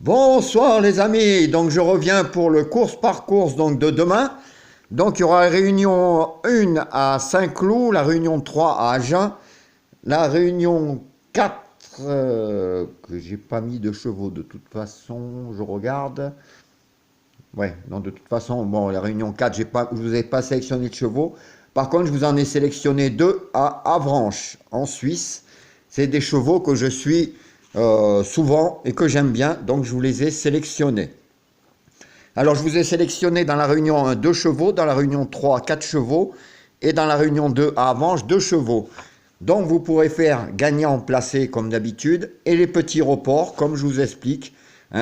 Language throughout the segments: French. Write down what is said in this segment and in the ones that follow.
Bonsoir les amis, donc je reviens pour le course par course donc de demain. Donc il y aura la réunion 1 à Saint-Cloud, la réunion 3 à Agen, la réunion 4 que j'ai pas mis de chevaux de toute façon, je regarde. Ouais, non de toute façon, bon la réunion 4, je vous ai pas sélectionné de chevaux. Par contre, je vous en ai sélectionné 2 à Avranches en Suisse. C'est des chevaux que je suis souvent et que j'aime bien, donc je vous les ai sélectionnés. Alors je vous ai sélectionné dans la réunion 1 2 chevaux, dans la réunion 3 4 chevaux et dans la réunion 2 à Avanches 2 chevaux. Donc vous pourrez faire gagnant placé comme d'habitude et les petits reports comme je vous explique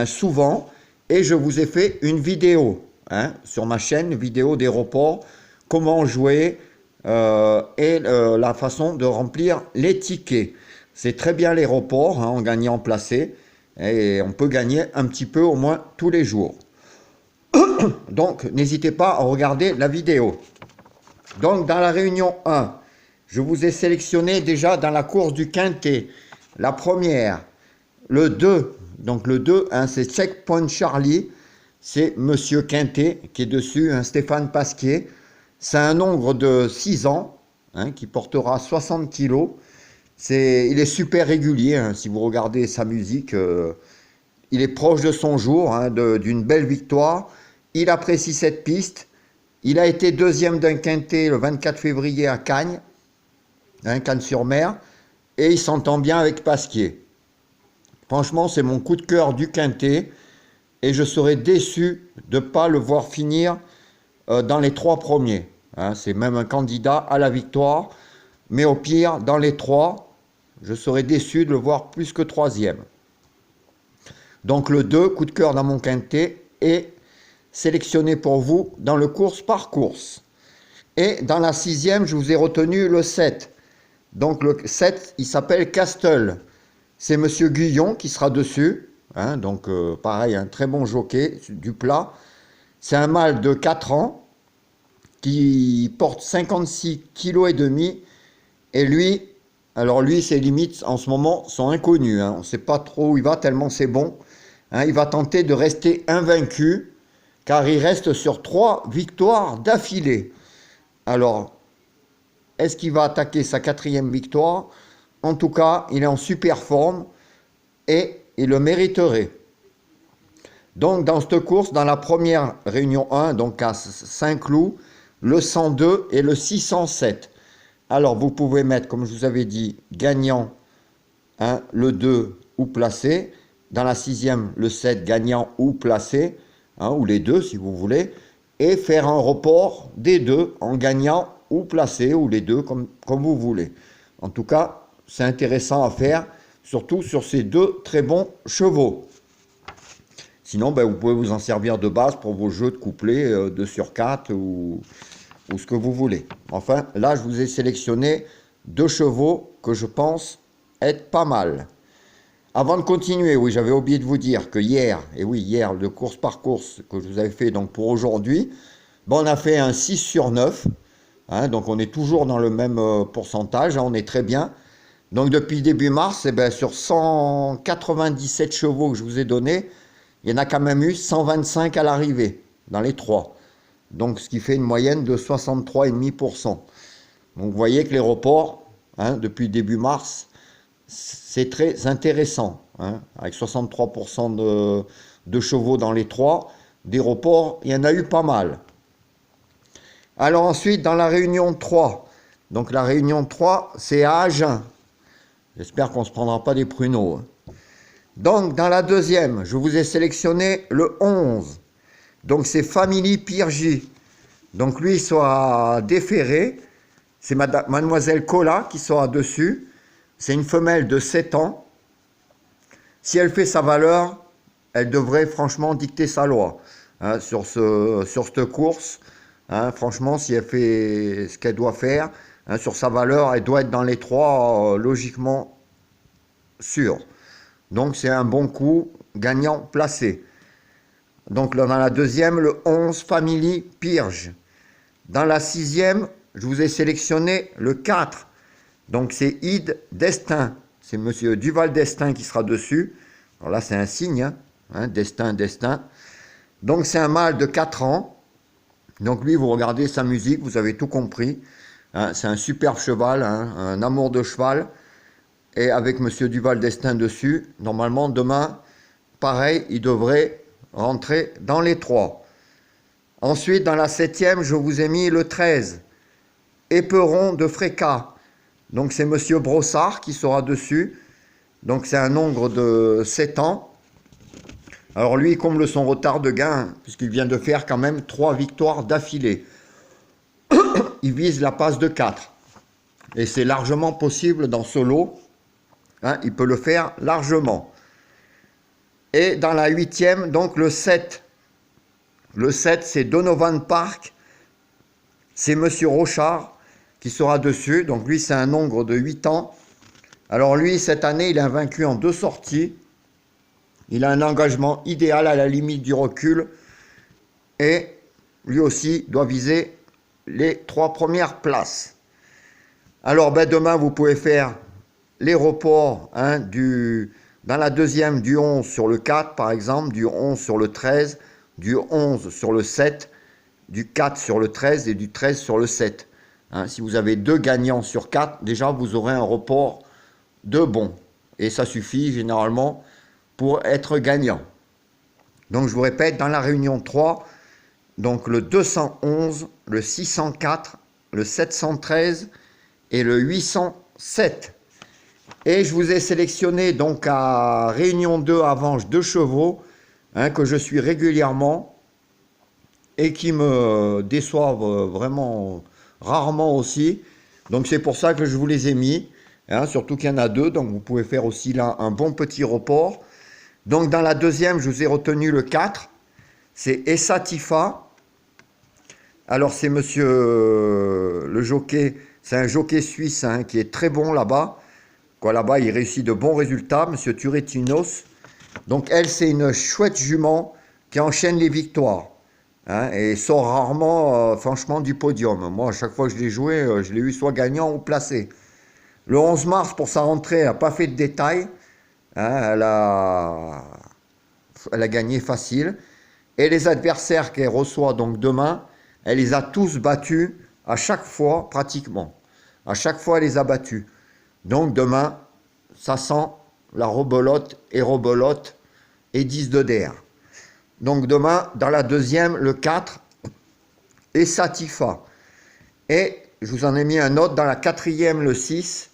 souvent. Et je vous ai fait une vidéo sur ma chaîne, vidéo des reports, comment jouer et la façon de remplir les tickets. C'est très bien les reports en gagnant placé et on peut gagner un petit peu au moins tous les jours. Donc n'hésitez pas à regarder la vidéo. Donc dans la réunion 1, je vous ai sélectionné déjà dans la course du quintet. La première, le 2, donc le 2, c'est Checkpoint Charlie, c'est Monsieur Quintet qui est dessus, Stéphane Pasquier. C'est un hongre de 6 ans qui portera 60 kilos. Il est super régulier, si vous regardez sa musique, il est proche de son jour, d'une belle victoire. Il apprécie cette piste. Il a été deuxième d'un quintet le 24 février à Cagnes, Cagnes-sur-Mer, et il s'entend bien avec Pasquier. Franchement, c'est mon coup de cœur du quintet, et je serais déçu de ne pas le voir finir dans les 3 premiers. C'est même un candidat à la victoire, mais au pire, dans les 3, je serais déçu de le voir plus que 3e. Donc le 2, coup de cœur dans mon quintet, est sélectionné pour vous dans le course par course. Et dans la 6e, je vous ai retenu le 7. Donc le 7, il s'appelle Castle. C'est Monsieur Guyon qui sera dessus. Donc pareil, un très bon jockey du plat. C'est un mâle de 4 ans qui porte 56,5 kg. Et lui, alors lui, ses limites en ce moment sont inconnues. On ne sait pas trop où il va tellement c'est bon. Il va tenter de rester invaincu car il reste sur 3 victoires d'affilée. Alors, est-ce qu'il va attaquer sa 4e victoire? En tout cas, il est en super forme et il le mériterait. Donc, dans cette course, dans la première réunion 1, donc à Saint-Cloud, le 102 et le 607. Alors, vous pouvez mettre, comme je vous avais dit, gagnant, le 2 ou placé. Dans la 6e, le 7 gagnant ou placé, ou les deux si vous voulez. Et faire un report des deux en gagnant ou placé, ou les deux comme vous voulez. En tout cas, c'est intéressant à faire, surtout sur ces 2 très bons chevaux. Sinon, vous pouvez vous en servir de base pour vos jeux de couplets 2 sur 4 ou ce que vous voulez. Enfin, là, je vous ai sélectionné 2 chevaux que je pense être pas mal. Avant de continuer, oui, j'avais oublié de vous dire que hier, et oui, hier, le course par course que je vous avais fait donc pour aujourd'hui, on a fait un 6 sur 9, donc on est toujours dans le même pourcentage, on est très bien. Donc depuis début mars, sur 197 chevaux que je vous ai donnés, il y en a quand même eu 125 à l'arrivée, dans les 3. Donc ce qui fait une moyenne de 63,5%. Donc vous voyez que les reports, depuis début mars, c'est très intéressant, avec 63% de chevaux dans les 3, des reports, il y en a eu pas mal. Alors ensuite, dans la réunion 3, donc la réunion 3, c'est à Agen. J'espère qu'on ne se prendra pas des pruneaux. Donc dans la deuxième, je vous ai sélectionné le 11. Donc c'est Family Pirgi. Donc lui, il sera déféré. C'est Mademoiselle Cola qui sera dessus. C'est une femelle de 7 ans. Si elle fait sa valeur, elle devrait franchement dicter sa loi sur cette course. Franchement, si elle fait ce qu'elle doit faire, sur sa valeur, elle doit être dans les 3, logiquement sûr. Donc c'est un bon coup, gagnant placé. Donc dans la deuxième, le 11, Family Pirge. Dans la 6e, je vous ai sélectionné le 4. Donc c'est Id Destin, c'est Monsieur Duval Destin qui sera dessus. Alors là c'est un signe, hein, destin, destin. Donc c'est un mâle de 4 ans. Donc lui, vous regardez sa musique, vous avez tout compris. Hein, c'est un superbe cheval, hein, un amour de cheval. Et avec Monsieur Duval Destin dessus, normalement demain, pareil, il devrait rentrer dans les 3. Ensuite, dans la 7e, je vous ai mis le 13. Éperon de Fréca. Donc c'est Monsieur Brossard qui sera dessus. Donc c'est un hongre de 7 ans. Alors lui, il comble son retard de gain, puisqu'il vient de faire quand même 3 victoires d'affilée. Il vise la passe de 4. Et c'est largement possible dans ce lot. Hein, il peut le faire largement. Et dans la 8e, donc le 7. Le 7, c'est Donovan Park. C'est Monsieur Rochard qui sera dessus. Donc lui, c'est un hongre de 8 ans. Alors lui, cette année, il est vaincu en 2 sorties. Il a un engagement idéal à la limite du recul. Et lui aussi doit viser les 3 premières places. Alors ben, demain, vous pouvez faire les reports hein, dans la 2e du 11 sur le 4, par exemple, du 11 sur le 13, du 11 sur le 7, du 4 sur le 13 et du 13 sur le 7. Hein, si vous avez 2 gagnants sur 4, déjà, vous aurez un report de bon. Et ça suffit généralement pour être gagnant. Donc, je vous répète, dans la réunion 3, donc le 211, le 604, le 713 et le 807. Et je vous ai sélectionné donc à réunion 2 à Vange 2 chevaux hein, que je suis régulièrement et qui me déçoivent vraiment rarement aussi. Donc c'est pour ça que je vous les ai mis, hein, surtout qu'il y en a 2, donc vous pouvez faire aussi là un bon petit report. Donc dans la 2e, je vous ai retenu le 4, c'est Essa Tifa. Alors c'est monsieur le jockey, c'est un jockey suisse hein, qui est très bon là-bas. Là-bas, il réussit de bons résultats, monsieur Turetinos. Donc elle, c'est une chouette jument qui enchaîne les victoires. Hein, et sort rarement, franchement, du podium. Moi, à chaque fois que je l'ai joué, je l'ai eu soit gagnant ou placé. Le 11 mars, pour sa rentrée, elle n'a pas fait de détails. Hein, elle a gagné facile. Et les adversaires qu'elle reçoit donc demain, elle les a tous battus à chaque fois, pratiquement. À chaque fois, elle les a battus. Donc demain, ça sent la rebelote et 10 de der. Donc demain, dans la 2e, le 4, Essa Tifa. Et je vous en ai mis un autre dans la 4e, le 6,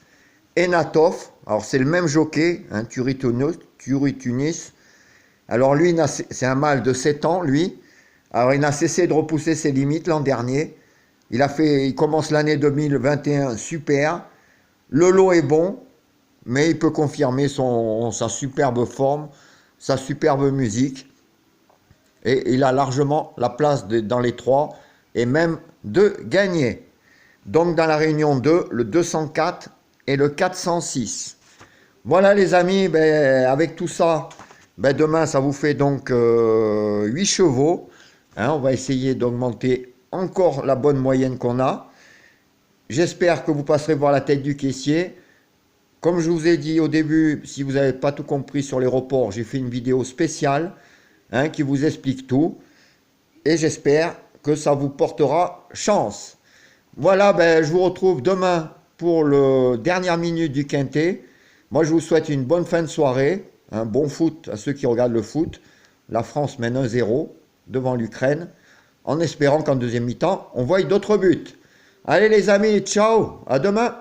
Enatov. Alors c'est le même jockey, hein, Turitunis. Alors lui, c'est un mâle de 7 ans, lui. Alors il n'a cessé de repousser ses limites l'an dernier. Il commence l'année 2021 super. Le lot est bon, mais il peut confirmer sa superbe forme, sa superbe musique. Et il a largement la place dans les 3 et même de gagner. Donc dans la réunion 2, le 204 et le 406. Voilà les amis, ben, avec tout ça, ben, demain ça vous fait donc 8 chevaux. Hein, on va essayer d'augmenter encore la bonne moyenne qu'on a. J'espère que vous passerez voir la tête du caissier. Comme je vous ai dit au début, si vous n'avez pas tout compris sur les reports, j'ai fait une vidéo spéciale hein, qui vous explique tout. Et j'espère que ça vous portera chance. Voilà, ben, je vous retrouve demain pour le dernière minute du quintet. Moi, je vous souhaite une bonne fin de soirée, un bon foot à ceux qui regardent le foot. La France mène 1-0 devant l'Ukraine, en espérant qu'en deuxième mi-temps, on voie d'autres buts. Allez les amis, ciao, à demain.